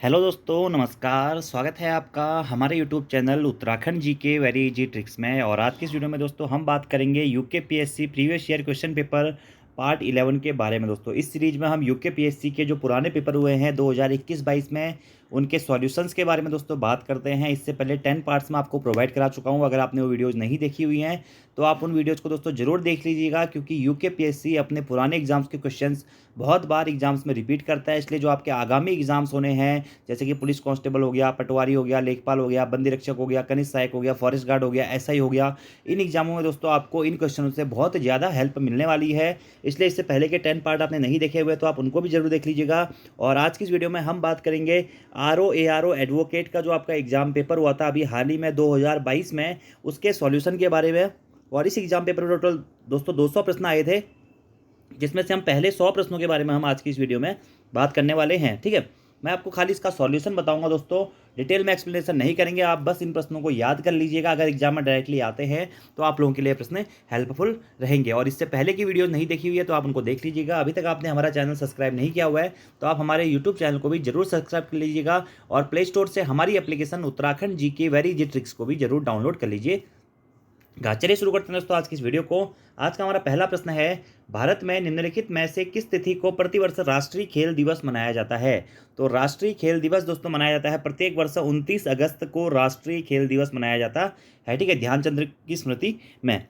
Hello दोस्तों, नमस्कार। स्वागत है आपका हमारे यूट्यूब चैनल उत्तराखंड जी के वेरी इजी ट्रिक्स में। और आज की इस वीडियो में दोस्तों हम बात करेंगे UK PSC previous year question paper part 11 के बारे में। दोस्तों इस सीरीज में हम यूके पीएससी के जो पुराने पेपर हुए हैं 2021-22 में उनके सॉल्यूशंस के बारे में दोस्तों बात करते हैं। इससे पहले 10 पार्ट्स में आपको प्रोवाइड करा चुका हूँ। अगर आपने वो वीडियोज़ नहीं देखी हुई हैं तो आप उन वीडियोज़ को दोस्तों ज़रूर देख लीजिएगा, क्योंकि यूके पीएससी अपने पुराने एग्जाम्स के क्वेश्चंस बहुत बार एग्जाम्स में रिपीट करता है। इसलिए जो आपके आगामी एग्जाम्स होने हैं, जैसे कि पुलिस कांस्टेबल हो गया, पटवारी हो गया, लेखपाल हो गया, बंदी रक्षक हो गया, कनिष्ठ सहायक हो गया, फॉरेस्ट गार्ड हो गया, एसआई हो गया, इन एग्जामों में दोस्तों आपको इन क्वेश्चनों से बहुत ज़्यादा हेल्प मिलने वाली है। इसलिए इससे पहले के 10 पार्ट आपने नहीं देखे हुए तो आप उनको भी जरूर देख लीजिएगा। और आज की इस वीडियो में हम बात करेंगे आरओ एडवोकेट का जो आपका एग्जाम पेपर हुआ था अभी हाल ही में 2022 में, उसके सॉल्यूशन के बारे में। और इस एग्जाम पेपर में टोटल दोस्तों 200 प्रश्न आए थे, जिसमें से हम पहले 100 प्रश्नों के बारे में हम आज की इस वीडियो में बात करने वाले हैं। ठीक है, मैं आपको खाली इसका सॉल्यूशन बताऊंगा दोस्तों, डिटेल में एक्सप्लेनेशन नहीं करेंगे। आप बस इन प्रश्नों को याद कर लीजिएगा। अगर एग्जाम में डायरेक्टली आते हैं तो आप लोगों के लिए प्रश्न हेल्पफुल रहेंगे। और इससे पहले की वीडियो नहीं देखी हुई है तो आप उनको देख लीजिएगा। अभी तक आपने हमारा चैनल सब्सक्राइब नहीं किया हुआ है तो आप हमारे यूट्यूब चैनल को भी जरूर सब्सक्राइब कर लीजिएगा। और प्ले स्टोर से हमारी एप्लीकेशन उत्तराखंड जी के वेरी इजी ट्रिक्स को भी जरूर डाउनलोड कर लीजिए। चलिए शुरू करते हैं दोस्तों आज की इस वीडियो को। आज का हमारा पहला प्रश्न है, भारत में निम्नलिखित में से किस तिथि को प्रतिवर्ष राष्ट्रीय खेल दिवस मनाया जाता है? तो राष्ट्रीय खेल दिवस दोस्तों मनाया जाता है प्रत्येक वर्ष 29 अगस्त को राष्ट्रीय खेल दिवस मनाया जाता है। ठीक है, ध्यानचंद्र की स्मृति में।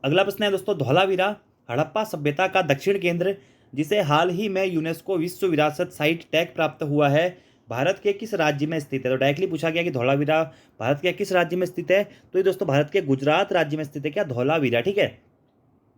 अगला प्रश्न है दोस्तों, धौलावीरा हड़प्पा सभ्यता का दक्षिण केंद्र, जिसे हाल ही में यूनेस्को विश्व विरासत साइट टैग प्राप्त हुआ है, भारत के किस राज्य में स्थित है? तो डायरेक्टली पूछा गया कि धौलावीरा भारत के किस राज्य में स्थित है? तो ये दोस्तों भारत के गुजरात राज्य में स्थित है क्या धौलावीरा। ठीक है,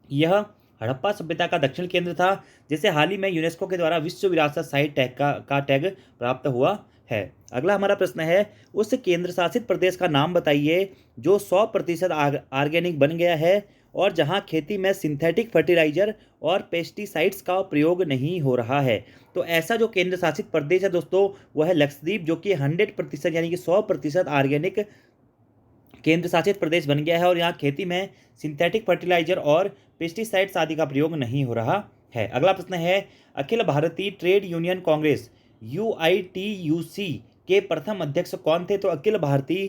यह हड़प्पा सभ्यता का दक्षिण केंद्र था, जिसे हाल ही में यूनेस्को के द्वारा विश्व विरासत साइट टैग का टैग प्राप्त हुआ है। अगला हमारा प्रश्न है, उस केंद्र शासित प्रदेश का नाम बताइए जो 100% ऑर्गेनिक बन गया है और जहां खेती में सिंथेटिक फर्टिलाइजर और पेस्टिसाइड्स का प्रयोग नहीं हो रहा है। तो ऐसा जो केंद्र शासित प्रदेश है दोस्तों वह है लक्षद्वीप, जो कि 100% यानी कि 100% ऑर्गेनिक केंद्र शासित प्रदेश बन गया है और यहाँ खेती में सिंथेटिक फर्टिलाइजर और पेस्टिसाइड्स आदि का प्रयोग नहीं हो रहा है। अगला प्रश्न है, Akhil Bharatiya trade union Congress UITUC के प्रथम अध्यक्ष कौन थे? तो अखिल भारतीय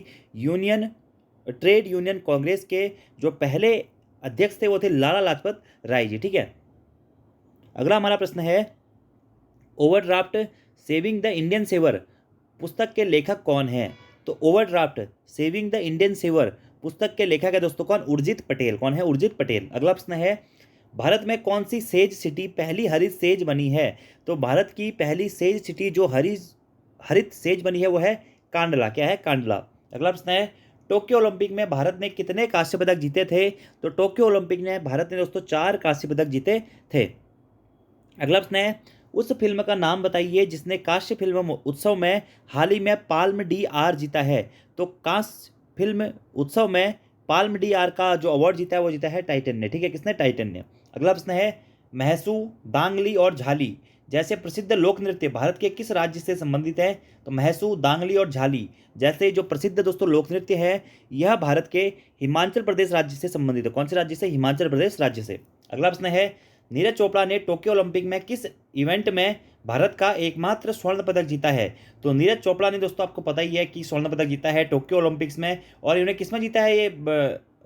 ट्रेड यूनियन कांग्रेस के जो पहले अध्यक्ष थे वो थे लाला लाजपत राय जी। ठीक है, अगला हमारा प्रश्न है, overdraft saving the Indian saver पुस्तक के लेखक कौन है? तो overdraft saving the Indian saver पुस्तक के लेखक है दोस्तों कौन? उर्जित पटेल। कौन है? उर्जित पटेल। अगला प्रश्न है, भारत में कौन सी सेज सिटी पहली हरित सेज बनी है? तो भारत की पहली सेज सिटी जो हरित सेज बनी है वो है कांडला। क्या है? कांडला। अगला प्रश्न है, टोक्यो ओलंपिक में भारत ने कितने कांस्य पदक जीते थे? तो टोक्यो ओलंपिक में भारत ने दोस्तों 4 कांस्य पदक जीते थे। अगला प्रश्न है, उस फिल्म का नाम बताइए जिसने कांस्य फिल्म उत्सव में हाल ही में पाल्म डी आर जीता है। तो कांस्य फिल्म उत्सव में पाल्म डी आर का जो अवार्ड जीता है वो जीता है टाइटन ने। ठीक है, किसने? टाइटन ने। अगला प्रश्न है, महसू, दांगली और झाली जैसे प्रसिद्ध लोक नृत्य भारत के किस राज्य से संबंधित है? तो महसू, दांगली और झाली जैसे जो प्रसिद्ध दोस्तों लोक नृत्य है यह भारत के हिमाचल प्रदेश राज्य से संबंधित है। कौन से राज्य से? हिमाचल प्रदेश राज्य से। अगला प्रश्न है, नीरज चोपड़ा ने टोक्यो ओलंपिक में किस इवेंट में भारत का एकमात्र स्वर्ण पदक जीता है? तो नीरज चोपड़ा ने दोस्तों आपको पता ही है कि स्वर्ण पदक जीता है टोक्यो ओलंपिक्स में। और इन्होंने किसमें जीता है ये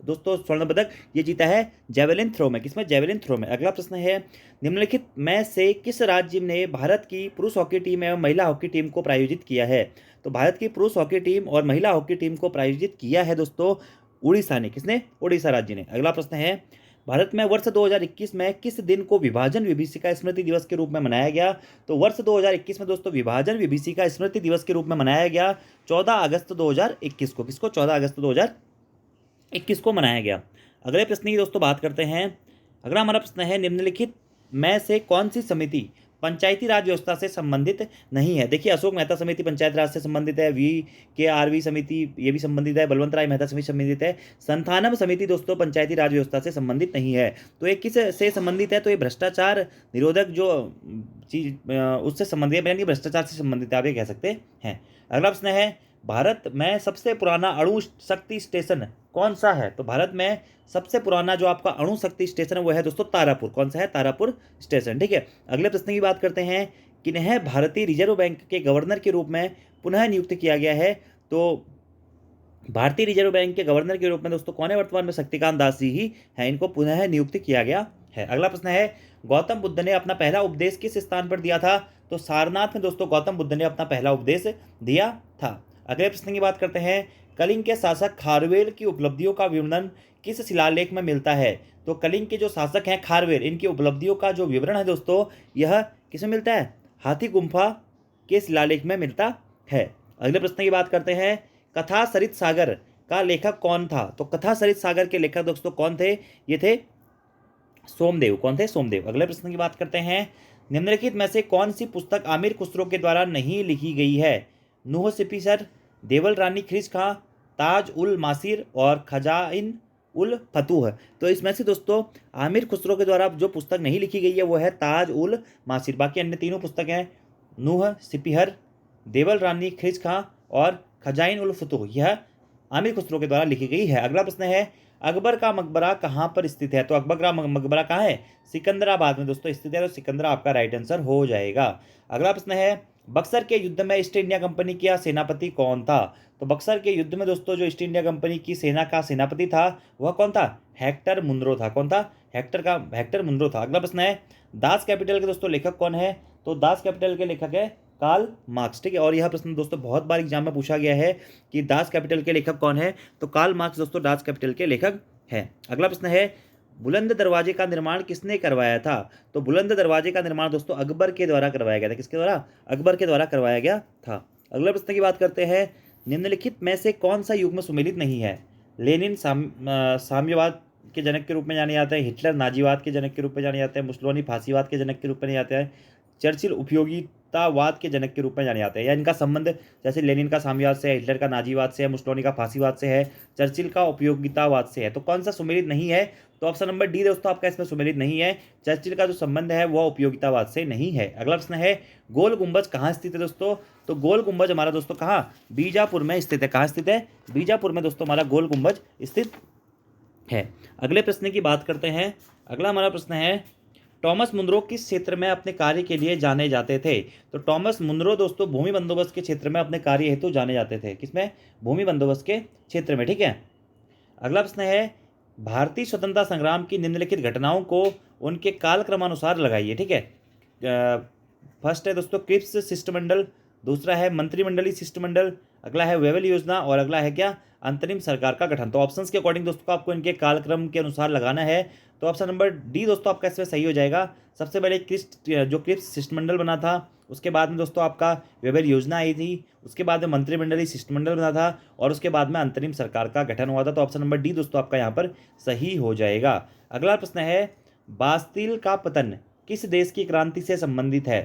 दोस्तों स्वर्ण पदक? ये जीता है जेवलिन थ्रो में। किसमें? जेवलिन थ्रो में। अगला प्रश्न है, निम्नलिखित में से किस राज्य ने भारत की पुरुष हॉकी टीम एवं महिला हॉकी टीम को प्रायोजित किया है? तो भारत की पुरुष हॉकी टीम और महिला हॉकी टीम को प्रायोजित किया है दोस्तों उड़ीसा ने। किसने? उड़ीसा राज्य ने। अगला प्रश्न है, भारत में वर्ष 2021 में किस दिन को विभाजन विभीषिका स्मृति दिवस के रूप में मनाया गया? तो वर्ष 2021 में दोस्तों विभाजन विभीषिका स्मृति दिवस के रूप में मनाया गया 14 अगस्त 2021 को। किसको? 14 अगस्त 2021 को मनाया गया। अगले प्रश्न की दोस्तों बात करते हैं। अगला हमारा प्रश्न है, निम्नलिखित में से कौन सी समिति पंचायती राज व्यवस्था से संबंधित नहीं है? देखिए, अशोक मेहता समिति पंचायत राज से संबंधित है, VKRV समिति ये भी संबंधित है, बलवंत राय मेहता समिति संबंधित है, संथानम समिति दोस्तों पंचायती राज व्यवस्था से संबंधित नहीं है। तो ये किस से संबंधित है? तो ये भ्रष्टाचार निरोधक जो चीज उससे संबंधित है, यानी भ्रष्टाचार से संबंधित आप ये कह सकते हैं। अगला प्रश्न है, भारत में सबसे पुराना अणु शक्ति स्टेशन कौन सा है? तो भारत में सबसे पुराना जो आपका अणु शक्ति स्टेशन है वो है दोस्तों तारापुर। कौन सा है? तारापुर स्टेशन। ठीक है, अगले प्रश्न की बात करते हैं, किन्हें भारतीय रिजर्व बैंक के गवर्नर के रूप में पुनः नियुक्त किया गया है? तो भारतीय रिजर्व बैंक के गवर्नर के रूप में दोस्तों कौन है वर्तमान में? शक्तिकांत दास जी ही है, इनको पुनः नियुक्त किया गया है। अगला प्रश्न है, गौतम बुद्ध ने अपना पहला उपदेश किस स्थान पर दिया था? तो सारनाथ में दोस्तों गौतम बुद्ध ने अपना पहला उपदेश दिया था। अगले प्रश्न की बात करते हैं, कलिंग के शासक खारवेल की उपलब्धियों का विवरण किस शिलालेख में मिलता है? तो कलिंग के जो शासक हैं खारवेल, इनकी उपलब्धियों का जो विवरण है दोस्तों, यह किसमें मिलता है? हाथी गुम्फा के शिलालेख में मिलता है। अगले प्रश्न की बात करते हैं, कथा सरित सागर का लेखक कौन था? तो कथा सरित सागर के लेखक दोस्तों कौन थे? ये थे सोमदेव। कौन थे? सोमदेव। अगले प्रश्न की बात करते हैं, निम्नलिखित में से कौन सी पुस्तक आमिर खुसरो के द्वारा नहीं लिखी गई है? नूह सिपीसर, देवल रानी खिज खां, ताज उल मासिर और खजाइन उल फतूह। तो इसमें से दोस्तों आमिर खुसरो के द्वारा जो पुस्तक नहीं लिखी गई है वो है ताज उल मासिर। बाकी अन्य तीनों पुस्तकें हैं नूह सिपीहर, देवल रानी खिज खां और खजाइन उल फतूह, यह आमिर खुसरो के द्वारा लिखी गई है। अगला प्रश्न है, अकबर का मकबरा कहाँ पर स्थित है? तो अकबर का मकबरा कहाँ है? सिकंदराबाद में दोस्तों स्थित है, तो सिकंदरा आपका राइट आंसर हो जाएगा। अगला प्रश्न है, बक्सर के युद्ध में ईस्ट इंडिया कंपनी का सेनापति कौन था? तो बक्सर के युद्ध में दोस्तों जो ईस्ट इंडिया कंपनी की सेना का सेनापति था वह कौन था? हेक्टर मुनरो था। कौन था? हेक्टर मुनरो था। अगला प्रश्न है, दास कैपिटल के दोस्तों लेखक कौन है? तो दास कैपिटल के लेखक है कार्ल मार्क्स। ठीक है, और यह प्रश्न दोस्तों बहुत बार एग्जाम में पूछा गया है कि दास कैपिटल के लेखक कौन है? तो कार्ल मार्क्स दोस्तों दास कैपिटल के लेखक हैं। अगला प्रश्न है, बुलंद दरवाजे का निर्माण किसने करवाया था? तो बुलंद दरवाजे का निर्माण दोस्तों अकबर के द्वारा करवाया गया था। किसके द्वारा? अकबर के द्वारा करवाया गया था। अगला प्रश्न की बात करते हैं, निम्नलिखित में से कौन सा युग्म सुमेलित नहीं है? लेनिन साम्यवाद के जनक के रूप में जाने जाते हैं, हिटलर नाजीवाद के जनक के रूप में जाने जाते हैं, मुसोलिनी फांसीवाद के जनक के रूप में जाने जाते हैं, चर्चिल उपयोगितावाद के जनक के रूप में जाने जाते हैं। या इनका संबंध जैसे लेनिन का साम्यवाद से है, हिटलर का नाजीवाद से है, मुसोलिनी का फांसीवाद से है, चर्चिल का उपयोगितावाद से है। तो कौन सा सुमेलित नहीं है? तो ऑप्शन नंबर डी दोस्तों आपका इसमें सुमेलित नहीं है। चर्चिल का जो संबंध है वह उपयोगितावाद से नहीं है। अगला प्रश्न है, गोल गुंबज कहाँ स्थित है दोस्तों? तो गोल गुंबज हमारा दोस्तों कहाँ? बीजापुर में स्थित है। कहाँ स्थित है? बीजापुर में दोस्तों हमारा गोल गुंबज स्थित है। अगले प्रश्न की बात करते हैं। अगला हमारा प्रश्न है, टॉमस मुनरो किस क्षेत्र में अपने कार्य के लिए जाने जाते थे? तो टॉमस मुनरो दोस्तों भूमि बंदोबस्त के क्षेत्र में अपने कार्य हेतु जाने जाते थे। किसमें? भूमि बंदोबस्त के क्षेत्र में। ठीक है, अगला प्रश्न है, भारतीय स्वतंत्रता संग्राम की निम्नलिखित घटनाओं को उनके कालक्रमानुसार लगाइए। ठीक है, फर्स्ट है दोस्तों क्रिप्स शिष्टमंडल, दूसरा है मंत्रिमंडलीय शिष्टमंडल, अगला है वेवल योजना और अगला है क्या? अंतरिम सरकार का गठन। तो ऑप्शंस के अकॉर्डिंग दोस्तों आपको इनके कालक्रम के अनुसार लगाना है। तो ऑप्शन नंबर डी दोस्तों आपका इसमें सही हो जाएगा। सबसे पहले क्रिप्स शिष्टमंडल बना था, उसके बाद में दोस्तों आपका वेवल योजना आई थी, उसके बाद में मंत्रिमंडलीय शिष्टमंडल बना था और उसके बाद में अंतरिम सरकार का गठन हुआ था। तो ऑप्शन नंबर डी दोस्तों आपका यहाँ पर सही हो जाएगा। अगला प्रश्न है, बास्तिल का पतन किस देश की क्रांति से संबंधित है?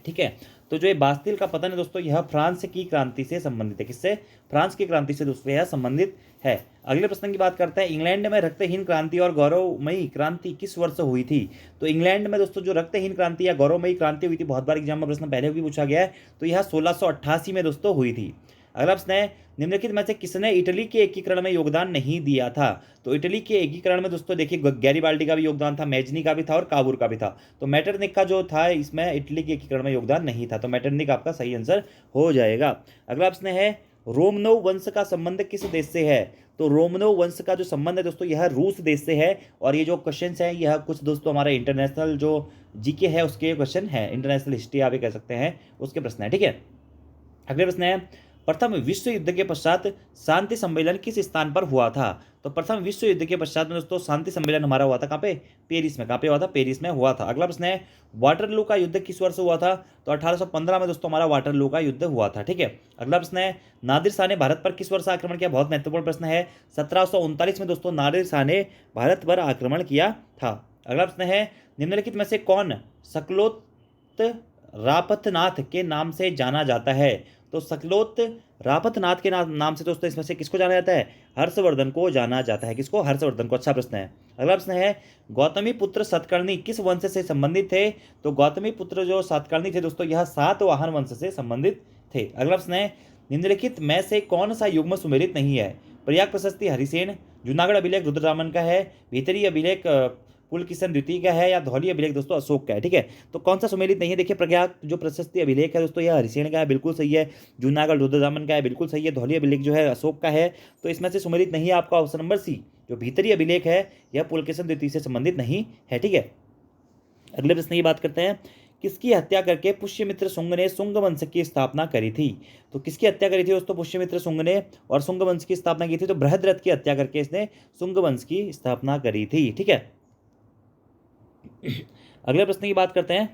ठीक है, तो जो ये बास्तिल का पतन है दोस्तों यह फ्रांस की क्रांति से संबंधित है। किससे? फ्रांस की क्रांति से दोस्तों यह संबंधित है। अगले प्रश्न की बात करते हैं, इंग्लैंड में रक्तहीन क्रांति और गौरवमयी क्रांति किस वर्ष हुई थी? तो इंग्लैंड में दोस्तों जो रक्तहीन क्रांति या गौरवमयी क्रांति हुई थी, बहुत बार एग्जाम में प्रश्न पहले भी पूछा गया है, तो यह 1688 में दोस्तों हुई थी। अगला प्रश्न है, निम्नलिखित में से किसने इटली के एकीकरण में योगदान नहीं दिया था? तो इटली के एकीकरण में दोस्तों देखिए गैरीबाल्डी का भी योगदान था, मैजनी का भी था और काबूर का भी था। तो मेटरनिक का जो था इसमें इटली के एकीकरण में योगदान नहीं था। तो मेटरनिक आपका सही आंसर हो जाएगा। अगला प्रश्न है, रोमनोव वंश का संबंध किस देश से है? तो रोमनोव वंश का जो संबंध है दोस्तों यह रूस देश से है। और ये जो क्वेश्चन है यह कुछ दोस्तों हमारे इंटरनेशनल जो जीके है उसके क्वेश्चन है, इंटरनेशनल हिस्ट्री आप ये कह सकते हैं उसके प्रश्न है। ठीक है, अगले प्रश्न है, प्रथम विश्व युद्ध के पश्चात शांति सम्मेलन किस स्थान पर हुआ था? तो प्रथम विश्व युद्ध के पश्चात में दोस्तों शांति सम्मेलन हमारा हुआ था कहाँ पे? पेरिस में। कहाँ पे हुआ था? पेरिस में हुआ था। अगला प्रश्न है, वाटरलू का युद्ध किस वर्ष हुआ था? तो 1815 में दोस्तों हमारा वाटरलू का युद्ध हुआ था। ठीक है, अगला प्रश्न है, नादिर शाह ने भारत पर किस वर्ष आक्रमण किया? बहुत महत्वपूर्ण प्रश्न है। 1739 में दोस्तों नादिर शाह ने भारत पर आक्रमण किया था। अगला प्रश्न है, निम्नलिखित में से कौन सकलोत रापथनाथ के नाम से जाना जाता है? तो सकलोत रापथनाथ के नाम से दोस्तों इसमें से किसको जाना जाता है? हर्षवर्धन को जाना जाता है। किसको? हर्षवर्धन को। अच्छा प्रश्न है। अगला प्रश्न है, गौतमी पुत्र सतकर्णी किस वंश से संबंधित थे? तो गौतमी पुत्र जो सतकर्णी थे दोस्तों यह सातवाहन वंश से संबंधित थे। अगला प्रश्न है, निम्नलिखित में से कौन सा युग्म सुमेलित नहीं है? प्रयाग प्रशस्ति हरिसेन, जूनागढ़ अभिलेख रुद्ररामन का है, भीतरी अभिलेख पुलकिशन द्वितीय का है या धौली अभिलेख दोस्तों अशोक का है। ठीक है, तो कौन सा सुमेलित नहीं है? देखिए प्रज्ञात जो प्रशस्ति अभिलेख है दोस्तों यह हरिसेन का है, बिल्कुल सही है। जूनागढ़ रुद्रदामन का है, बिल्कुल सही है। धौली अभिलेख जो है अशोक का है। तो इसमें से सुमेलित नहीं है आपका ऑप्शन नंबर सी, जो भीतरी अभिलेख है यह पुलकिशन द्वितीय से संबंधित नहीं है। ठीक है, अगले प्रश्न की बात करते हैं। किसकी हत्या करके पुष्यमित्र शुंग ने शुंग वंश की स्थापना करी थी? तो किसकी हत्या करी थी दोस्तों पुष्यमित्र शुंग ने, और शुंग वंश की स्थापना की थी? तो बृहद्रथ की हत्या करके इसने शुंग वंश की स्थापना करी थी। ठीक है, अगले प्रश्न की बात करते हैं।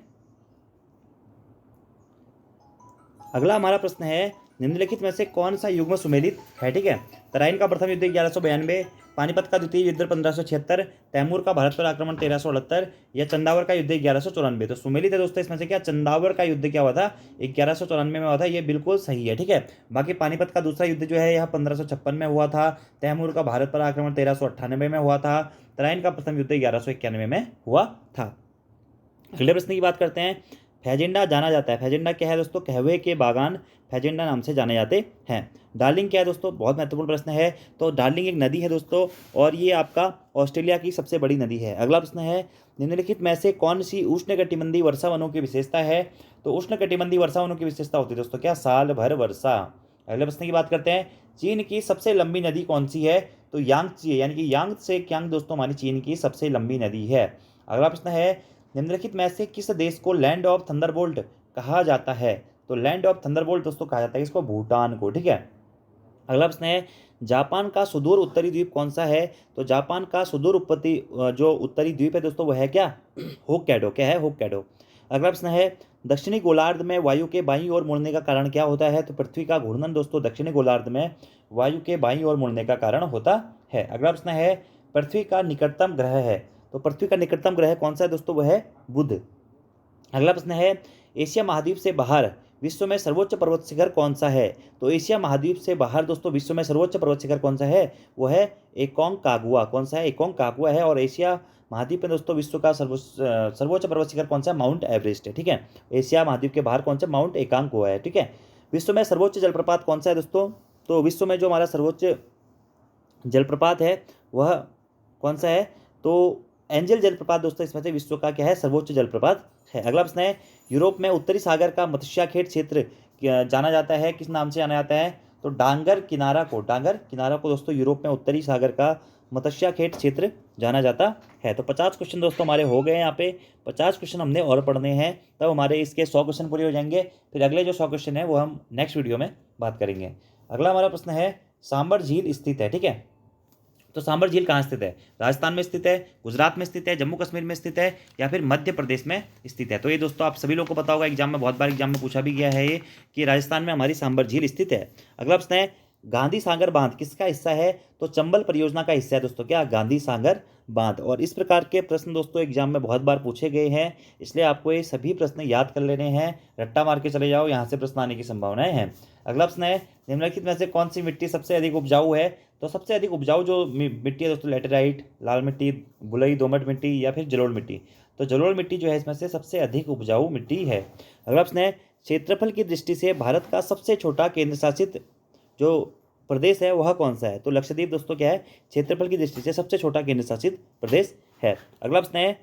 अगला हमारा प्रश्न है, निम्नलिखित में से कौन सा युग्म सुमेलित है? ठीक है, तराइन का प्रथम युद्ध 1192, पानीपत का द्वितीय युद्ध 1576, तैमूर का भारत पर आक्रमण 1368 या चंदावर का युद्ध 1194। तो सुमेलित है दोस्तों इसमें से क्या? चंदावर का युद्ध क्या हुआ था? 1194 में हुआ था, ये बिल्कुल सही है। ठीक है, बाकी पानीपत का दूसरा युद्ध जो है यह 1556 में हुआ था। तैमूर का भारत पर आक्रमण 1398 में हुआ था। तराइन का प्रथम युद्ध 1191 में हुआ था। अगले प्रश्न की बात करते हैं। फैजेंडा जाना जाता है, फैजेंडा क्या है दोस्तों? कहवे के बागान फैजेंडा नाम से जाने जाते हैं। डार्लिंग क्या है दोस्तों? बहुत महत्वपूर्ण प्रश्न है। तो डार्लिंग एक नदी है दोस्तों, और ये आपका ऑस्ट्रेलिया की सबसे बड़ी नदी है। अगला प्रश्न है, निम्नलिखित में से कौन सी उष्णकटिबंधीय वर्षा वनों की विशेषता है? तो उष्णकटिबंधीय वर्षा वनों की विशेषता होती है दोस्तों क्या? साल भर वर्षा। अगले प्रश्न की बात करते हैं। चीन की सबसे लंबी नदी कौन सी है? तो यांगची है, यानी कि यांग से क्यांग दोस्तों हमारी चीन की सबसे लंबी नदी है। अगला प्रश्न है, निम्नलिखित में से किस देश को लैंड ऑफ थंडरबोल्ट कहा जाता है? तो लैंड ऑफ थंडरबोल्ट दोस्तों कहा जाता है इसको भूटान को। ठीक है, अगला प्रश्न है, जापान का सुदूर उत्तरी द्वीप कौन सा है? तो जापान का सुदूर जो उत्तरी द्वीप है दोस्तों वह है क्या? होक्काइडो। क्या है? होक्काइडो। अगला प्रश्न है, दक्षिणी गोलार्ध में वायु के बाईं ओर मुड़ने का कारण क्या होता है? तो पृथ्वी का घूर्णन दोस्तों दक्षिणी गोलार्ध में वायु के बाईं ओर मुड़ने का कारण होता है। अगला प्रश्न है, पृथ्वी का निकटतम ग्रह है, तो पृथ्वी का निकटतम ग्रह कौन सा है दोस्तों? वह है बुध। अगला प्रश्न है, एशिया महाद्वीप से बाहर विश्व में सर्वोच्च पर्वत शिखर कौन सा है? तो एशिया महाद्वीप से बाहर दोस्तों विश्व में सर्वोच्च पर्वत शिखर कौन सा है? वो है एकोंकागुआ। कौन सा है? एकोंकागुआ है। और एशिया महाद्वीप में दोस्तों विश्व का सर्वोच्च पर्वत शिखर कौन सा है? माउंट एवरेस्ट है। ठीक है, एशिया महाद्वीप के बाहर कौन सा? माउंट एकांकुआ है। ठीक है, विश्व में सर्वोच्च जलप्रपात कौन सा है दोस्तों? तो विश्व में जो हमारा सर्वोच्च जलप्रपात है वह कौन सा है? तो एंजल जलप्रपात दोस्तों इसमें से विश्व का क्या है? सर्वोच्च जलप्रपात है। अगला प्रश्न है, यूरोप में उत्तरी सागर का मत्स्याखेट क्षेत्र जाना जाता है, किस नाम से जाना जाता है? तो डांगर किनारा को दोस्तों यूरोप में उत्तरी सागर का मत्स्याखेट क्षेत्र जाना जाता है। तो 50 क्वेश्चन दोस्तों हमारे हो गए। यहाँ पे 50 क्वेश्चन हमने और पढ़ने हैं, तब हमारे इसके 100 क्वेश्चन पूरे हो जाएंगे। फिर अगले जो 100 क्वेश्चन है वो हम नेक्स्ट वीडियो में बात करेंगे। अगला हमारा प्रश्न है, सांबर झील स्थित है। ठीक है, तो सांबर झील कहाँ स्थित है? राजस्थान में स्थित है, गुजरात में स्थित है, जम्मू कश्मीर में स्थित है, या फिर मध्य प्रदेश में स्थित है? तो ये दोस्तों आप सभी लोगों को पता होगा, एग्जाम में बहुत बार एग्जाम में पूछा भी गया है ये कि राजस्थान में हमारी सांबर झील स्थित है। अगला प्रश्न है, गांधी सागर बांध किसका हिस्सा है? तो चंबल परियोजना का हिस्सा है दोस्तों क्या? गांधी सागर बांध। और इस प्रकार के प्रश्न दोस्तों एग्जाम में बहुत बार पूछे गए हैं, इसलिए आपको ये सभी प्रश्न याद कर लेने हैं। रट्टा मार के चले जाओ, यहाँ से प्रश्न आने की संभावनाएं हैं। अगला प्रश्न है, निम्नलिखित में से कौन सी मिट्टी सबसे अधिक उपजाऊ है? तो सबसे अधिक उपजाऊ जो मिट्टी है दोस्तों लैटेराइट, लाल मिट्टी, बुलई, दोमट मिट्टी या फिर जलोढ़ मिट्टी? तो जलोढ़ मिट्टी जो है इसमें से सबसे अधिक उपजाऊ मिट्टी है। अगला प्रश्न है, क्षेत्रफल की दृष्टि से भारत का सबसे छोटा केंद्र शासित जो प्रदेश है वह कौन सा है? तो लक्षद्वीप दोस्तों क्या है? क्षेत्रफल की दृष्टि से सबसे छोटा केंद्र शासित प्रदेश है। अगला प्रश्न है,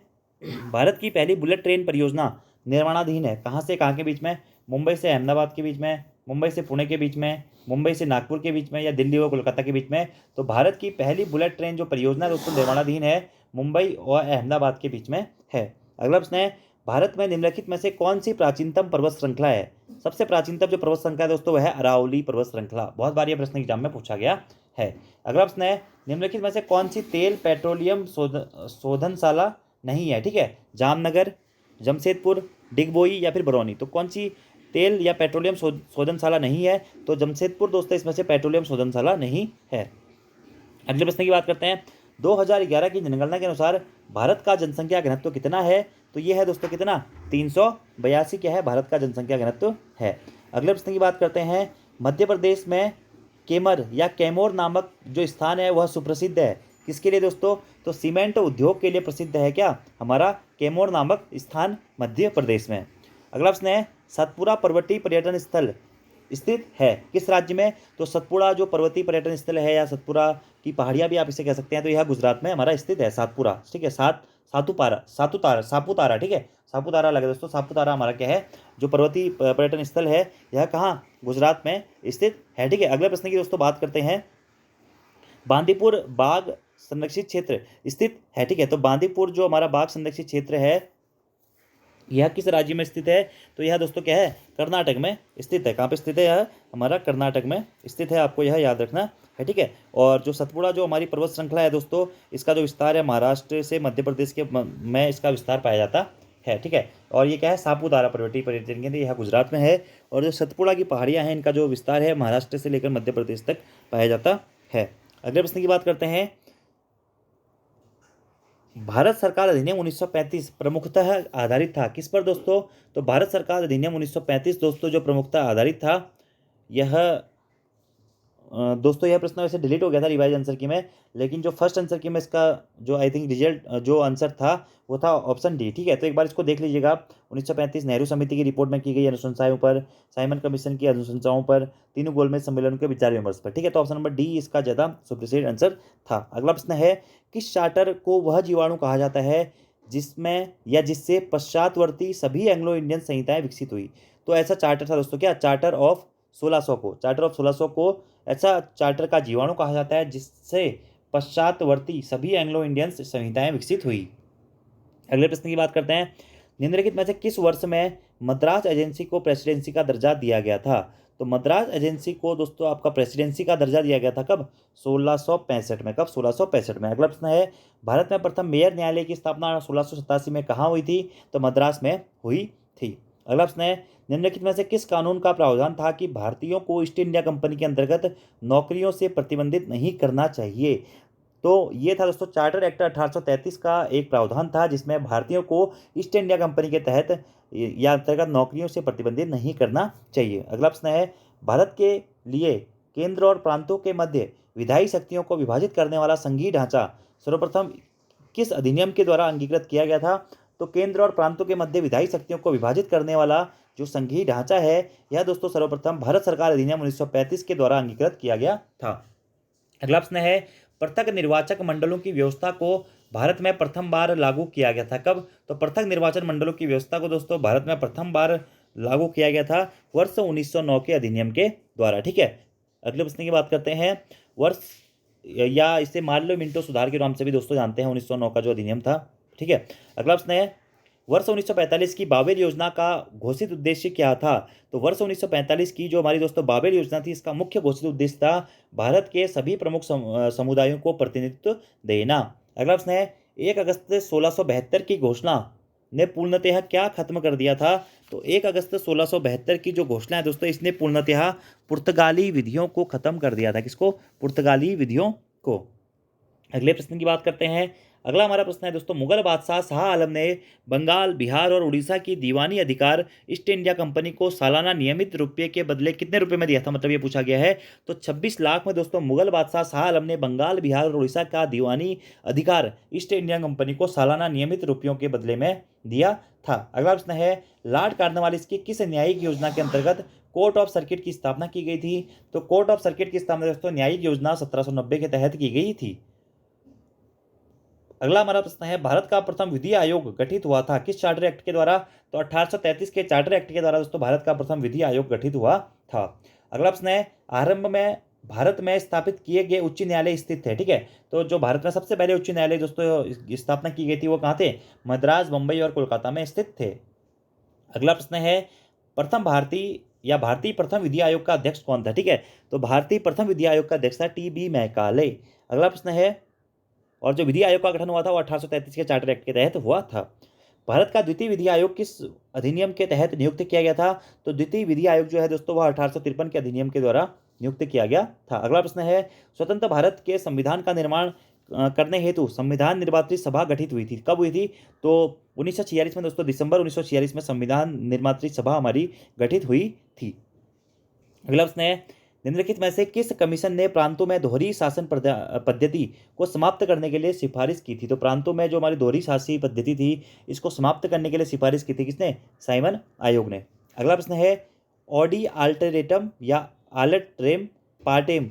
भारत की पहली बुलेट ट्रेन परियोजना निर्माणाधीन है, कहाँ से कहाँ के बीच में? मुंबई से अहमदाबाद के बीच में, मुंबई से पुणे के बीच में, मुंबई से नागपुर के बीच में, या दिल्ली और कोलकाता के बीच में? तो भारत की पहली बुलेट ट्रेन जो परियोजना दोस्तों निर्माणाधीन है मुंबई और अहमदाबाद के बीच में है। अगला प्रश्न है, भारत में निम्नलिखित में से कौन सी प्राचीनतम पर्वत श्रृंखला है? सबसे प्राचीनतम जो पर्वत श्रृंखला है दोस्तों वह है अरावली पर्वत श्रृंखला। बहुत बार यह प्रश्न एग्जाम में पूछा गया है। अगला प्रश्न है, निम्नलिखित में से कौन सी तेल पेट्रोलियम शोधनशाला नहीं है? ठीक है, जामनगर, जमशेदपुर, डिगबोई या फिर बरौनी? तो कौन सी तेल या पेट्रोलियम शोधनशाला नहीं है? तो जमशेदपुर दोस्तों इसमें से पेट्रोलियम शोधनशाला नहीं है। अगले प्रश्न की बात करते हैं, 2011 की जनगणना के अनुसार भारत का जनसंख्या घनत्व कितना है? तो ये है दोस्तों कितना? 382 क्या है भारत का जनसंख्या घनत्व है। अगले प्रश्न की बात करते हैं, मध्य प्रदेश में केमर या कैमोर नामक जो स्थान है वह सुप्रसिद्ध है, किसके लिए दोस्तों? तो सीमेंट उद्योग के लिए प्रसिद्ध है क्या हमारा कैमोर नामक स्थान मध्य प्रदेश में। अगला प्रश्न है, सतपुड़ा पर्वतीय पर्यटन स्थल स्थित है किस राज्य में? तो सतपुड़ा जो पर्वतीय पर्यटन स्थल है या सतपुड़ा की पहाड़ियाँ भी आप इसे कह सकते हैं, तो यह गुजरात में हमारा स्थित है, सातपुड़ा। ठीक है, सापुतारा, ठीक है, सापुतारा लगे दोस्तों। सापुतारा हमारा क्या है, जो पर्वतीय पर्यटन स्थल है, यह कहाँ, गुजरात में स्थित है, ठीक है। अगले प्रश्न की दोस्तों बात करते हैं, बांदीपुर बाघ संरक्षित क्षेत्र स्थित है, ठीक है। तो बांदीपुर जो हमारा बाघ संरक्षित क्षेत्र है, यह किस राज्य में स्थित है, तो यह दोस्तों क्या है, कर्नाटक में स्थित है। कहाँ पे स्थित है, यह हमारा कर्नाटक में स्थित है, आपको यह याद रखना है, ठीक है। और जो सतपुड़ा जो हमारी पर्वत श्रृंखला है दोस्तों, इसका जो विस्तार है महाराष्ट्र से मध्य प्रदेश के में इसका विस्तार पाया जाता है, ठीक है। और ये क्या है, सापुतारा पर्वतीय पर्यटन केंद्र, यह गुजरात में है। और जो सतपुड़ा की पहाड़ियाँ हैं, इनका जो विस्तार है महाराष्ट्र से लेकर मध्य प्रदेश तक पाया जाता है। अगले प्रश्न की बात करते हैं, भारत सरकार अधिनियम 1935 प्रमुखतः आधारित था किस पर दोस्तों, तो भारत सरकार अधिनियम 1935 दोस्तों जो प्रमुखतः आधारित था, यह दोस्तों यह प्रश्न वैसे डिलीट हो गया था रिवाइज आंसर की में, लेकिन जो फर्स्ट आंसर की में इसका जो आई थिंक रिजल्ट जो आंसर था वो था ऑप्शन डी, ठीक है। तो एक बार इसको देख लीजिएगा, 1935 नेहरू समिति की रिपोर्ट में की गई अनुशंसाओं पर, साइमन कमीशन की अनुशंसाओं पर, तीनों गोलमेज सम्मेलन के विचार विमर्श पर, ठीक है। तो ऑप्शन नंबर डी इसका ज़्यादा सुप्रिसिड आंसर था। अगला प्रश्न है, किस चार्टर को वह जीवाणु कहा जाता है जिसमें या जिससे पश्चातवर्ती सभी एंग्लो इंडियन संहिताएं विकसित हुई। तो ऐसा चार्टर था दोस्तों, क्या, चार्टर ऑफ 1600 को ऐसा चार्टर का जीवाणु कहा जाता है जिससे पश्चातवर्ती सभी एंग्लो इंडियन संहिताएं विकसित हुई। अगले प्रश्न की बात करते हैं, निम्नलिखित में से किस वर्ष में मद्रास एजेंसी को प्रेसिडेंसी का दर्जा दिया गया था। तो मद्रास एजेंसी को दोस्तों आपका प्रेसिडेंसी का दर्जा दिया गया था कब, 1665 में। कब, 1665 में। अगला प्रश्न है, भारत में प्रथम मेयर न्यायालय की स्थापना 1687 में कहाँ हुई थी, तो मद्रास में हुई थी। अगला प्रश्न है, निम्नलिखित में से किस कानून का प्रावधान था कि भारतीयों को ईस्ट इंडिया कंपनी के अंतर्गत नौकरियों से प्रतिबंधित नहीं करना चाहिए। तो ये था दोस्तों चार्टर एक्ट 1833 का एक प्रावधान था, जिसमें भारतीयों को ईस्ट इंडिया कंपनी के तहत या अंतर्गत नौकरियों से प्रतिबंधित नहीं करना चाहिए। अगला प्रश्न है, भारत के लिए केंद्र और प्रांतों के मध्य विधायी शक्तियों को विभाजित करने वाला संघीय ढांचा सर्वप्रथम किस अधिनियम के द्वारा अंगीकृत किया गया था। तो केंद्र और प्रांतों के मध्य विधायी शक्तियों को विभाजित करने वाला जो संघीय ढांचा है, यह दोस्तों सर्वप्रथम भारत सरकार अधिनियम 1935 के द्वारा अंगीकृत किया गया था। अगला प्रश्न है, पृथक निर्वाचक मंडलों की व्यवस्था को भारत में प्रथम बार लागू किया गया था कब। तो पृथक निर्वाचन मंडलों की व्यवस्था को दोस्तों भारत में प्रथम बार लागू किया गया था वर्ष 1909 के अधिनियम के द्वारा, ठीक है। अगले प्रश्न की बात करते हैं, वर्ष या इसे मार्लो मिंटो सुधार के नाम से भी दोस्तों जानते हैं, 1909 का जो अधिनियम था, ठीक है। अगला प्रश्न है, वर्ष 1945 की बाबेल योजना का घोषित उद्देश्य क्या था। तो वर्ष 1945 की जो हमारी दोस्तों बाबेल योजना थी, इसका मुख्य घोषित उद्देश्य था भारत के सभी प्रमुख समुदायों को प्रतिनिधित्व देना। अगला प्रश्न है, 1 अगस्त 1672 की घोषणा ने पूर्णतः क्या खत्म कर दिया था। तो 1 अगस्त 1672 की जो घोषणा है दोस्तों, इसने पूर्णतः पुर्तगाली विधियों को खत्म कर दिया था। किसको, पुर्तगाली विधियों को। अगले प्रश्न की बात करते हैं, अगला हमारा प्रश्न है दोस्तों, मुगल बादशाह शाह आलम ने बंगाल, बिहार और उड़ीसा की दीवानी अधिकार ईस्ट इंडिया कंपनी को सालाना नियमित रुपये के बदले कितने रुपए में दिया था, मतलब ये पूछा गया है। तो 26 लाख में दोस्तों मुगल बादशाह शाह आलम ने बंगाल, बिहार और उड़ीसा का दीवानी अधिकार ईस्ट इंडिया कंपनी को सालाना नियमित रुपयों के बदले में दिया था। अगला प्रश्न है, लॉर्ड कॉर्नवालिस की किस न्यायिक योजना के अंतर्गत कोर्ट ऑफ सर्किट की स्थापना की गई थी। तो कोर्ट ऑफ सर्किट की स्थापना दोस्तों न्यायिक योजना 1790 के तहत की गई थी। अगला हमारा प्रश्न है, भारत का प्रथम विधि आयोग गठित हुआ था किस चार्टर एक्ट के द्वारा। तो 1833 के चार्टर एक्ट के द्वारा दोस्तों भारत का प्रथम विधि आयोग गठित हुआ था। अगला प्रश्न है, आरंभ में भारत में स्थापित किए गए उच्च न्यायालय स्थित थे, ठीक है। तो जो भारत में सबसे पहले उच्च न्यायालय दोस्तों स्थापना की गई थी, वो कहाँ थे, मद्रास, बम्बई और कोलकाता में स्थित थे। अगला प्रश्न है, भारतीय प्रथम विधि आयोग का अध्यक्ष कौन था, ठीक है। तो भारतीय प्रथम विधि आयोग का अध्यक्ष था टी.बी. मैकाले। अगला प्रश्न है, और जो विधि आयोग का गठन हुआ था वो 1833 के चार्टर एक्ट के तहत हुआ था। भारत का द्वितीय विधि आयोग किस अधिनियम के तहत नियुक्त किया गया था। तो द्वितीय विधि आयोग जो है दोस्तों वह 1853 के अधिनियम के द्वारा नियुक्त किया गया था। अगला प्रश्न है, स्वतंत्र भारत के संविधान का निर्माण करने हेतु संविधान निर्मात्री सभा गठित हुई थी, कब हुई थी। तो 1946 में दोस्तों, दिसंबर 1946 में संविधान निर्मात्री सभा हमारी गठित हुई थी। अगला प्रश्न है, निम्नलिखित में से किस कमीशन ने प्रांतों में दोहरी शासन पद्धति को समाप्त करने के लिए सिफारिश की थी। तो प्रांतों में जो हमारी दोहरी शासी पद्धति थी, इसको समाप्त करने के लिए सिफारिश की थी किसने, साइमन आयोग ने। अगला प्रश्न है, ऑडी अल्टरेटम या आल्टरेम पार्टेम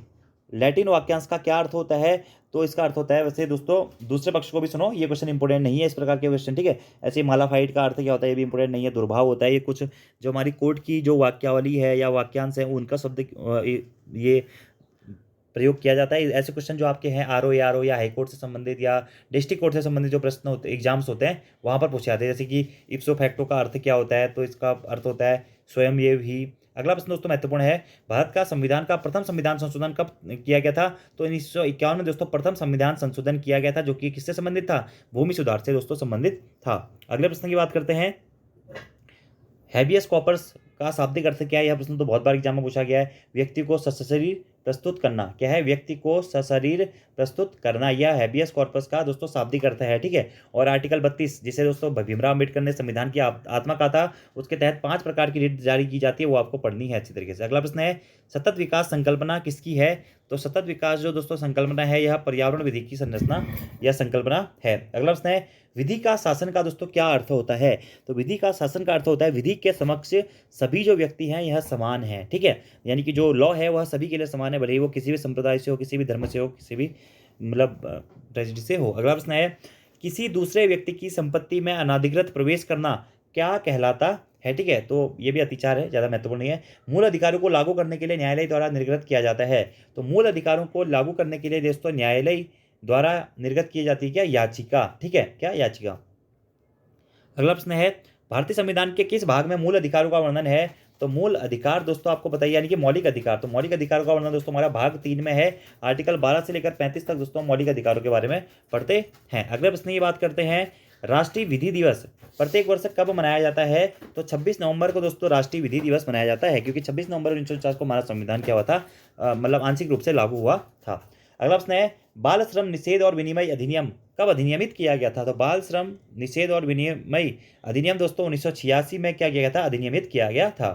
लैटिन वाक्यांश का क्या अर्थ होता है? तो इसका अर्थ होता है, वैसे दोस्तों दूसरे पक्ष को भी सुनो, ये क्वेश्चन इंपॉर्टेंट नहीं है इस प्रकार के क्वेश्चन, ठीक है। ऐसे मालाफाइड का अर्थ क्या होता है ये भी इंपॉर्टेंट नहीं है, दुर्भाव होता है। ये कुछ जो हमारी कोर्ट की जो वाक्यावली है या वाक्यांश है उनका शब्द ये प्रयोग किया जाता है। ऐसे क्वेश्चन जो आपके हैं आर ओ या हाई कोर्ट से संबंधित या डिस्ट्रिक्ट कोर्ट से संबंधित जो प्रश्न होते एग्जाम्स होते हैं वहाँ पर पूछे जाते हैं। जैसे कि इप्सो फैक्टो का अर्थ क्या होता है? तो इसका अर्थ होता है स्वयं ये भी। अगला प्रश्न दोस्तों महत्वपूर्ण है, भारत का संविधान का प्रथम संविधान संशोधन कब किया गया था? तो 1951 में दोस्तों प्रथम संविधान संशोधन किया गया था, जो कि किससे संबंधित था? भूमि सुधार से दोस्तों संबंधित था। अगले प्रश्न की बात करते हैं, हैबियस कॉर्पस का शाब्दिक अर्थ क्या है? यह प्रश्न तो बहुत बार एग्जाम में पूछा गया है। व्यक्ति को सशरीर प्रस्तुत करना। क्या है? व्यक्ति को सशरीर प्रस्तुत करना, यह हैबियस कॉर्पस का दोस्तों शाब्दिक अर्थ है, ठीक है। और आर्टिकल 32 जिसे दोस्तों भीमराव अम्बेडकर ने संविधान की आत्मा कहा था, उसके तहत 5 प्रकार की रिट जारी की जाती है, वो आपको पढ़नी है अच्छी तरीके से। अगला प्रश्न है, सतत विकास संकल्पना किसकी है? तो सतत विकास जो दोस्तों संकल्पना है यह पर्यावरण विधि की संरचना या संकल्पना है। अगला प्रश्न है, विधि का शासन का दोस्तों क्या अर्थ होता है? तो विधि का शासन का अर्थ होता है विधि के समक्ष सभी जो व्यक्ति हैं यह समान है, ठीक है। यानी कि जो लॉ है वह सभी के लिए समान है, भले ही वो किसी भी संप्रदाय से हो, किसी भी धर्म से हो, किसी भी मतलब ट्रेजेडी से हो। अगला प्रश्न है, किसी दूसरे व्यक्ति की संपत्ति में अनाधिकृत प्रवेश करना क्या कहलाता है? ठीक है, तो ये भी अतिचार है, ज़्यादा महत्वपूर्ण नहीं है। मूल अधिकारों को लागू करने के लिए न्यायालय द्वारा निर्गत किया जाता है। तो मूल अधिकारों को लागू करने के लिए दोस्तों न्यायालय द्वारा निर्गत की जाती है क्या? याचिका, ठीक है, क्या? याचिका। अगला प्रश्न है, भारतीय संविधान के किस भाग में मूल अधिकारों का वर्णन है? तो मूल अधिकार दोस्तों आपको बताइए, यानी कि मौलिक अधिकार। तो मौलिक अधिकारों का वर्णन दोस्तों हमारा भाग 3 में है। आर्टिकल 12 से लेकर 35 तक दोस्तों मौलिक अधिकारों के बारे में पढ़ते हैं। अगले प्रश्न की बात करते हैं, राष्ट्रीय विधि दिवस प्रत्येक वर्ष कब मनाया जाता है? तो 26 नवंबर को दोस्तों राष्ट्रीय विधि दिवस मनाया जाता है, क्योंकि 26 नवंबर 1949 को हमारा संविधान क्या हुआ था, मतलब आंशिक रूप से लागू हुआ था। अगला प्रश्न है, बाल श्रम निषेध और विनिमय अधिनियम कब अधिनियमित किया गया था? तो बाल श्रम निषेध और विनिमय अधिनियम दोस्तों 1986 में क्या किया गया था? अधिनियमित किया गया था।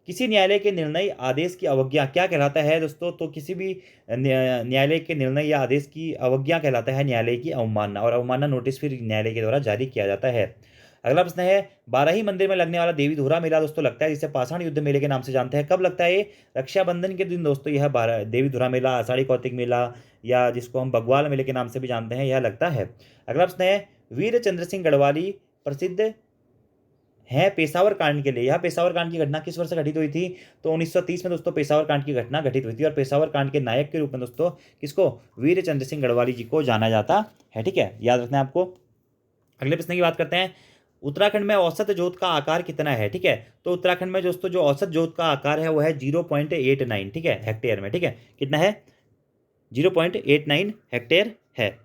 किसी न्यायालय के निर्णय आदेश की अवज्ञा क्या कहलाता है दोस्तों? तो किसी भी न्यायालय के निर्णय या आदेश की अवज्ञा कहलाता है न्यायालय की अवमानना, और अवमानना नोटिस फिर न्यायालय के द्वारा जारी किया जाता है। अगला प्रश्न है, बाराही मंदिर में लगने वाला देवी धुरा मेला दोस्तों लगता है, जिसे पाषाण युद्ध मेले के नाम से जानते हैं, कब लगता है? रक्षाबंधन के दिन दोस्तों यह देवी धुरा मेला, आषाढ़ी कार्तिक मेला या जिसको हम बग्वाल मेले के नाम से भी जानते हैं, यह लगता है। अगला प्रश्न है, वीर चंद्र सिंह गढ़वाली प्रसिद्ध है पेशावर कांड के लिए। यह पेशावर कांड की घटना किस वर्ष घटित हुई थी? तो 1930 में दोस्तों पेशावर कांड की घटना घटित हुई थी, और पेशावर कांड के नायक के रूप में दोस्तों किसको? वीर चंद्र सिंह गढ़वाली जी को जाना जाता है, ठीक है, याद रखना है आपको। अगले प्रश्न की बात करते हैं, उत्तराखंड में औसत जोत का आकार कितना है? ठीक है, तो उत्तराखंड में दोस्तों जो औसत जोत का आकार है वो है 0.89, ठीक है, हेक्टेयर में, ठीक है, कितना है? 0.89 हेक्टेयर है।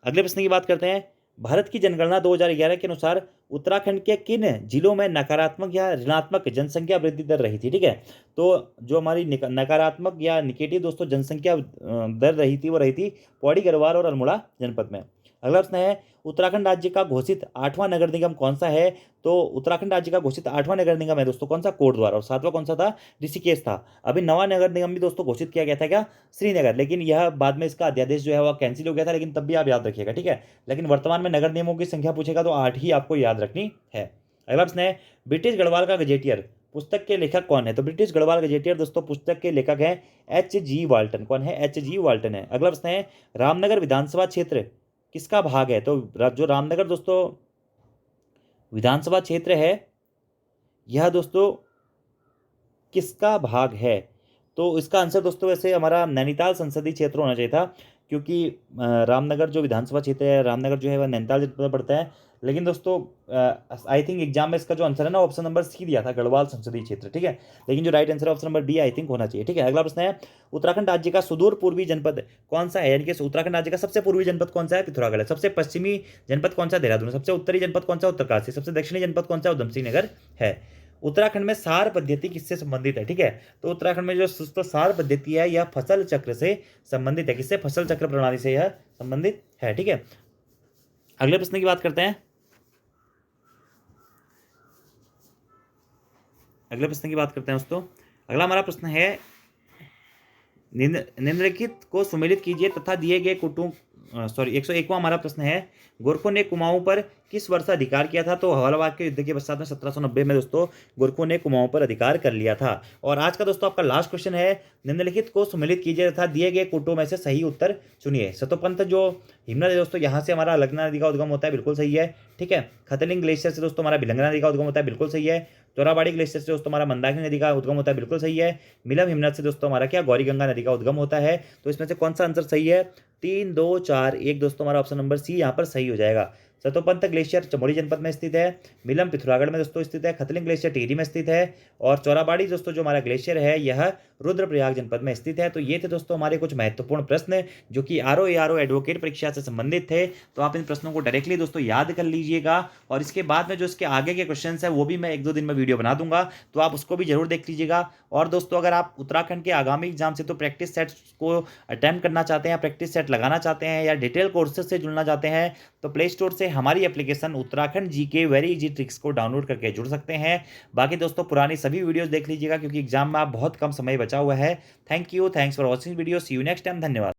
अगले प्रश्न की बात करते हैं, भारत की जनगणना 2011 के अनुसार उत्तराखंड के किन जिलों में नकारात्मक या ऋणात्मक जनसंख्या वृद्धि दर रही थी? ठीक है, तो जो हमारी नकारात्मक या निगेटिव दोस्तों जनसंख्या दर रही थी वो रही थी पौड़ी, गढ़वाल और अल्मोड़ा जनपद में। अगला प्रश्न है, उत्तराखंड राज्य का घोषित 8वां नगर निगम कौन सा है? तो उत्तराखंड राज्य का घोषित 8वां नगर निगम है दोस्तों कौन सा? कोटद्वार। और 7वां कौन सा था? ऋषिकेश था। अभी नवा नगर निगम भी दोस्तों घोषित किया गया था क्या? श्रीनगर, लेकिन यह बाद में इसका अध्यादेश जो है वह कैंसिल हो गया था, लेकिन तब भी आप याद रखिएगा, ठीक है। लेकिन वर्तमान में नगर निगमों की संख्या पूछेगा तो 8 ही आपको याद रखनी है। अगला प्रश्न है, ब्रिटिश गढ़वाल का गजेटियर पुस्तक के लेखक कौन है? तो ब्रिटिश गढ़वाल गजेटियर दोस्तों पुस्तक के लेखक हैं H.G. वाल्टन। कौन है? H.G. वाल्टन है। अगला प्रश्न है, रामनगर विधानसभा क्षेत्र किसका भाग है? तो जो रामनगर दोस्तों विधानसभा क्षेत्र है यह दोस्तों किसका भाग है? तो इसका आंसर दोस्तों वैसे हमारा नैनीताल संसदीय क्षेत्र होना चाहिए था, क्योंकि रामनगर जो विधानसभा क्षेत्र है, रामनगर जो है वह नैनीताल जनपद में पड़ता है। लेकिन दोस्तों आई थिंक एग्जाम में इसका जो आंसर है ना ऑप्शन नंबर सी दिया था, गढ़वाल संसदीय क्षेत्र, ठीक है। लेकिन जो राइट आंसर है option number D I think होना चाहिए, ठीक है। अगला प्रश्न है, उत्तराखंड राज्य का सुदूर पूर्वी जनपद कौन सा है? यानी कि उत्तराखंड राज्य का सबसे पूर्वी जनपद कौन सा है? पिथौरागढ़ है। सबसे पश्चिमी जनपद कौन सा? देहरादून। सबसे उत्तरी जनपद कौन सा? उत्तरकाशी। सबसे दक्षिणी जनपद कौन सा? उधमसिंह नगर है। उत्तराखंड में सार पद्धति किससे संबंधित है? ठीक है, तो उत्तराखंड में जो सार पद्धति है यह फसल चक्र से संबंधित है। किससे? फसल चक्र प्रणाली से यह संबंधित है, ठीक है। अगले प्रश्न की बात करते हैं। अगले प्रश्न की बात करते हैं दोस्तों। अगला हमारा प्रश्न है, निम्नलिखित को सुमेलित कीजिए तथा दिए गए सॉरी 101वां हमारा प्रश्न है, गोरखों ने कुमाऊं पर किस वर्ष अधिकार किया था? तो हवालाबाद के युद्ध के पश्चात में 1790 में दोस्तों गोरखों ने कुमाऊं पर अधिकार कर लिया था। और आज का दोस्तों आपका लास्ट क्वेश्चन है, निम्नलिखित को सम्मिलित कीजिए तथा दिए गए कोटों में से सही उत्तर चुनिए। सतोपंथ जो हिमनद है दोस्तों, यहाँ से हमारा अलकनंदा नदी का उद्गम होता है, बिल्कुल सही है। ठीक है। खतलिंग ग्लेशियर से दोस्तों हमारा भिलंगना नदी का उद्गम होता है, बिल्कुल सही है। चोराबाड़ी ग्लेशियर से दोस्तों हमारा मंदाकिनी नदी का उद्गम होता है, बिल्कुल सही है। मिलम हिमनद से दोस्तों हमारा क्या गौरी गंगा नदी का उद्गम होता है। तो इसमें से कौन सा आंसर सही है? 3, 2, 4, 1 दोस्तों हमारा ऑप्शन नंबर सी यहाँ पर सही हो जाएगा। सतोपंथ ग्लेशियर चमोली जनपद में स्थित है। मिलम पिथौरागढ़ में दोस्तों स्थित है। खतलिंग ग्लेशियर टिहरी में स्थित है। और चौराबाड़ी दोस्तों जो हमारा ग्लेशियर है यह रुद्रप्रयाग जनपद में स्थित है। तो ये थे दोस्तों हमारे कुछ महत्वपूर्ण प्रश्न जो कि आरओ एआरओ एडवोकेट परीक्षा से संबंधित थे। तो आप इन प्रश्नों को डायरेक्टली दोस्तों याद कर लीजिएगा, और इसके बाद में जो इसके आगे के क्वेश्चन है वो भी मैं 1-2 दिन में वीडियो बना दूंगा, तो आप उसको भी जरूर देख लीजिएगा। और दोस्तों अगर आप उत्तराखंड के आगामी एग्जाम से तो प्रैक्टिस सेट्स को अटेम्प्ट करना चाहते हैं, प्रैक्टिस सेट लगाना चाहते हैं, या डिटेल कोर्सेज से जुड़ना चाहते हैं, तो प्ले स्टोर से हमारी application Uttarakhand GK very easy tricks को डाउनलोड करके जुड़ सकते हैं। बाकी दोस्तों पुरानी सभी वीडियोस देख लीजिएगा, क्योंकि एग्जाम में आप बहुत कम समय बचा हुआ है। Thank you, thanks for watching video, see you next time, धन्यवाद।